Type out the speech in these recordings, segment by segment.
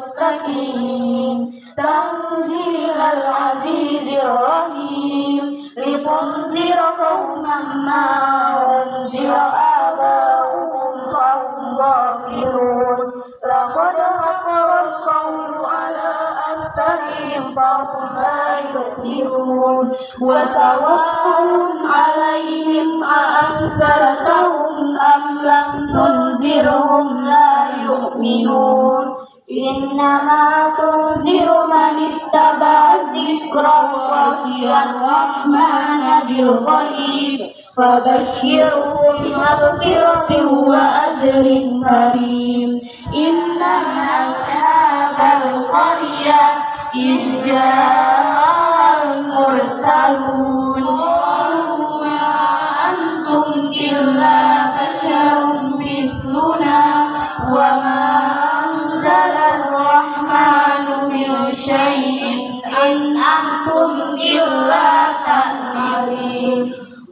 المستقيم تنزيل العزيز الرحيم لتنذر قوما ما أنذر آباؤهم فهم غافلون لقد حق القول على أكثرهم فهم لا يبصرون وسواء عليهم أأنذرتهم أم لم تنذرهم لا يؤمنون إنما تنذر من اتبع الذكر وخشي الرحمن بالغيب فبشره بمغفرة وأجر كريم إن أصحاب القرية إذ جاء المرسلون قالوا ما أنتم إلا بشر مثلنا وما أنزل الرحمن من شيء إن أنتم إلا تأثيرين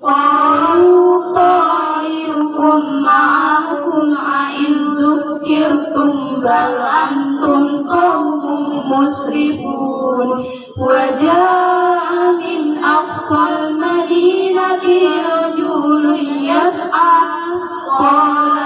قالوا طائركم معكم أئن ذكرتم بل أنتم قوم مسرفون وجاء من أقصى المدينة رجل يسعى قال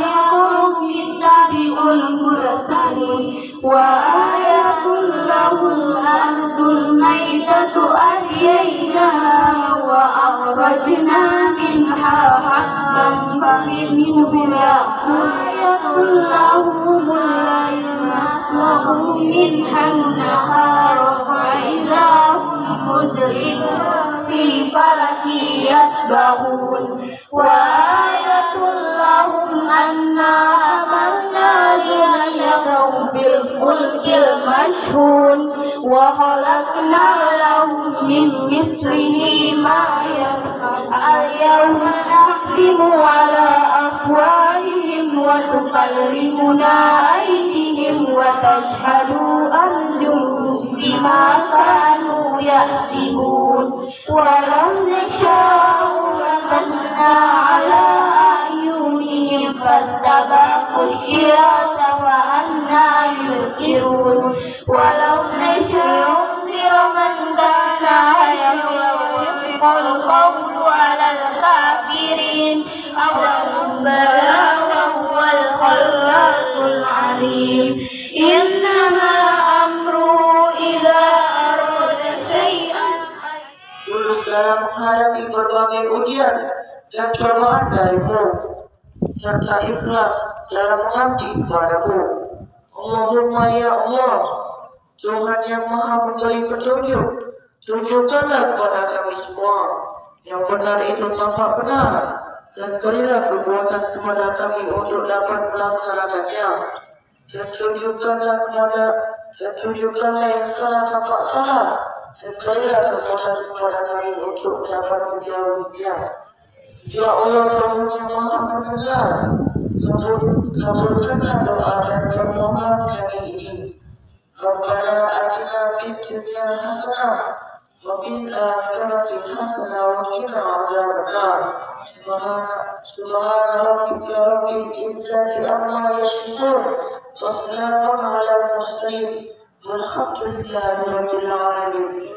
يا قوم اتبعوا المرسلين وآية له الأرض الميتة أحييناها وأخرجنا منها حبا فمنه يأكل آية لهم الليل نسلخ منها النهار فإذا هم مظلمون في فلك يسبحون وآية لهم أنا حملنا جريهم بالفلك المشحون وخلقنا لهم من مثله ما يركبون اليوم نختم على أفواههم وتكلمنا أيديهم وتشهد أرجلهم بما كانوا يكسبون ولو نشاء لمسنا على أعينهم فاستبقوا الصراط وأنى يبصرون ولو نشاء لننذر من كان حيا ويحق القول على الكافرين أولم بلى وهو الخلاق العليم إنما أمره إذا أراد شيئا. Tulus dalam menghadapi berbagai ujian dan cobaan darimu, serta ikhlas dalam mengabdi kepadamu. Allahumma ya Allah, Tuhan yang maha memberi petunjuk, tunjukkanlah kepada kami semua yang benar itu tampak benar, dan berilah kekuatan kepada kami untuk dapat melaksanakannya. Dan tunjukkanlah yang salah tampak salah, dan berilah kekuatan kepada kami untuk dapat menjauhinya. Ya Allah, Tuhan yang maha mendengar, kabulkanlah doa dan permohonan kami ini. Rabbana atina fid dunya hasanah wa fil akhirati hasanah wa qina adzabannar. Subhana rabbika rabbil izzati amma yasifun wa salamun alal mursalin walhamdulillahi rabbil alamin.